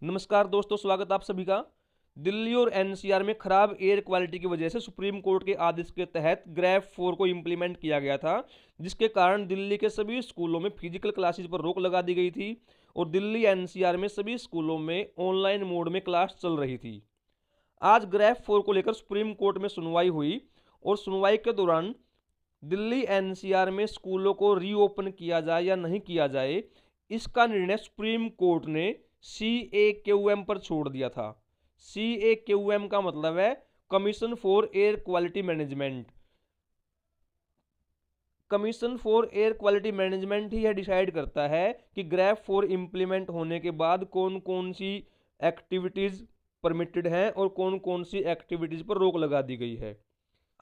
नमस्कार दोस्तों, स्वागत आप सभी का। दिल्ली और एनसीआर में खराब एयर क्वालिटी की वजह से सुप्रीम कोर्ट के आदेश के तहत ग्रेफ 4 को इम्प्लीमेंट किया गया था, जिसके कारण दिल्ली के सभी स्कूलों में फिजिकल क्लासेस पर रोक लगा दी गई थी और दिल्ली एनसीआर में सभी स्कूलों में ऑनलाइन मोड में क्लास चल रही थी। आज ग्रेफ 4 को लेकर सुप्रीम कोर्ट में सुनवाई हुई और सुनवाई के दौरान दिल्ली एनसीआर में स्कूलों को रीओपन किया जाए या नहीं किया जाए, इसका निर्णय सुप्रीम कोर्ट ने CAQM पर छोड़ दिया था। CAQM का मतलब है commission for air quality management. Commission for air quality management ही यह डिसाइड करता है कि ग्रेफ 4 इम्प्लीमेंट होने के बाद कौन कौन सी एक्टिविटीज परमिटेड हैं और कौन कौन सी एक्टिविटीज पर रोक लगा दी गई है।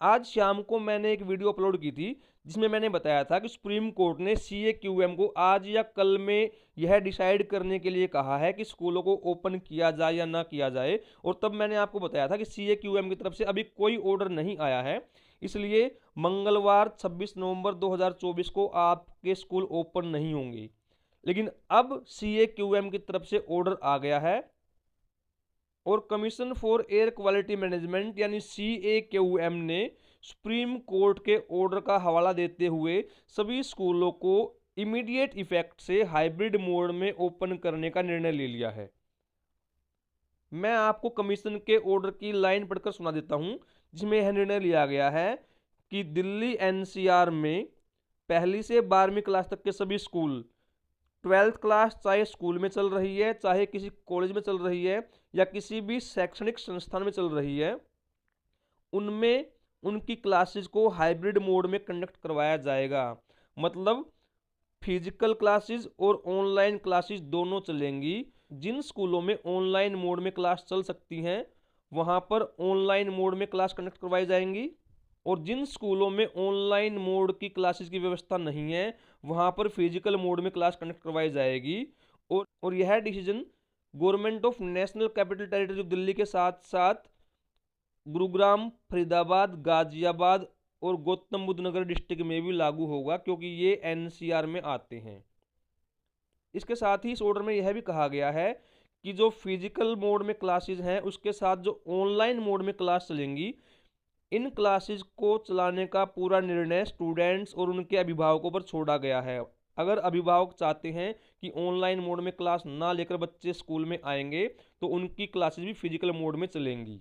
आज शाम को मैंने एक वीडियो अपलोड की थी जिसमें मैंने बताया था कि सुप्रीम कोर्ट ने CAQM को आज या कल में यह डिसाइड करने के लिए कहा है कि स्कूलों को ओपन किया जाए या ना किया जाए। और तब मैंने आपको बताया था कि CAQM की तरफ से अभी कोई ऑर्डर नहीं आया है, इसलिए मंगलवार 26 नवंबर 2024 को आपके स्कूल ओपन नहीं होंगे। लेकिन अब CAQM की तरफ से ऑर्डर आ गया है और commission for air quality management यानी CAQM ने सुप्रीम कोर्ट के ऑर्डर का हवाला देते हुए सभी स्कूलों को इमीडिएट इफेक्ट से हाइब्रिड मोड में ओपन करने का निर्णय ले लिया है। मैं आपको कमीशन के ऑर्डर की लाइन पढ़कर सुना देता हूं, जिसमें यह निर्णय लिया गया है कि दिल्ली एनसीआर में पहली से 12वीं क्लास तक के सभी स्कूल, 12th क्लास चाहे स्कूल में चल रही है, चाहे किसी कॉलेज में चल रही है या किसी भी शैक्षणिक संस्थान में चल रही है, उनमें उनकी क्लासेस को हाइब्रिड मोड में कंडक्ट करवाया जाएगा। मतलब फिजिकल क्लासेस और ऑनलाइन क्लासेस दोनों चलेंगी। जिन स्कूलों में ऑनलाइन मोड में क्लास चल सकती हैं वहां पर ऑनलाइन मोड में क्लास कंडक्ट करवाई जाएंगी और जिन स्कूलों में ऑनलाइन मोड की क्लासेस की व्यवस्था नहीं है वहां पर फिजिकल मोड में क्लास कंडक्ट करवाई जाएगी। और यह decision government of national capital territory Delhi के साथ साथ गुरुग्राम, फरीदाबाद, गाजियाबाद और गौतम बुद्ध नगर डिस्ट्रिक्ट में भी लागू होगा, क्योंकि ये एनसीआर में आते हैं। इसके साथ ही इस ऑर्डर में यह भी कहा गया है कि जो फिजिकल मोड में क्लासेस हैं उसके साथ जो ऑनलाइन मोड में क्लास चलेंगी, इन क्लासेस को चलाने का पूरा निर्णय स्टूडेंट्स और उनके अभिभावकों पर छोड़ा गया है। अगर अभिभावक चाहते हैं कि ऑनलाइन मोड में क्लास ना लेकर बच्चे स्कूल में आएंगे तो उनकी क्लासेस भी फिजिकल मोड में चलेंगी।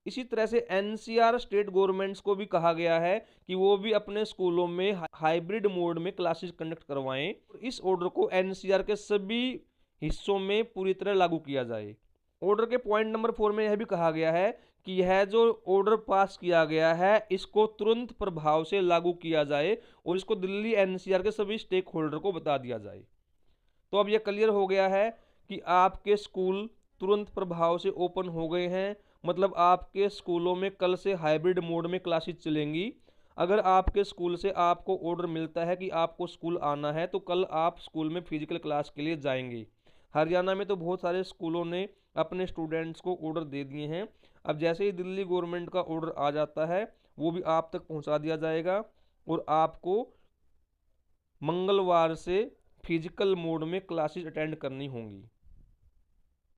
इसी तरह से एनसीआर स्टेट गवर्नमेंट्स को भी कहा गया है कि वो भी अपने स्कूलों में हाइब्रिड मोड में क्लासेस कंडक्ट करवाएं। इस ऑर्डर को एनसीआर के सभी हिस्सों में पूरी तरह लागू किया जाए। ऑर्डर के पॉइंट नंबर 4 में यह भी कहा गया है कि यह जो ऑर्डर पास किया गया है इसको तुरंत प्रभाव से लागू किया जाए और इसको दिल्ली एनसीआर के सभी स्टेक होल्डर को बता दिया जाए। तो अब यह क्लियर हो गया है कि आपके स्कूल तुरंत प्रभाव से ओपन हो गए हैं। मतलब आपके स्कूलों में कल से हाइब्रिड मोड में क्लासेस चलेंगी। अगर आपके स्कूल से आपको ऑर्डर मिलता है कि आपको स्कूल आना है तो कल आप स्कूल में फिजिकल क्लास के लिए जाएंगे। हरियाणा में तो बहुत सारे स्कूलों ने अपने स्टूडेंट्स को ऑर्डर दे दिए हैं। अब जैसे ही दिल्ली गवर्नमेंट का ऑर्डर आ जाता है वो भी आप तक पहुंचा दिया जाएगा और आपको मंगलवार से फिजिकल मोड में क्लासेस अटेंड करनी होंगी।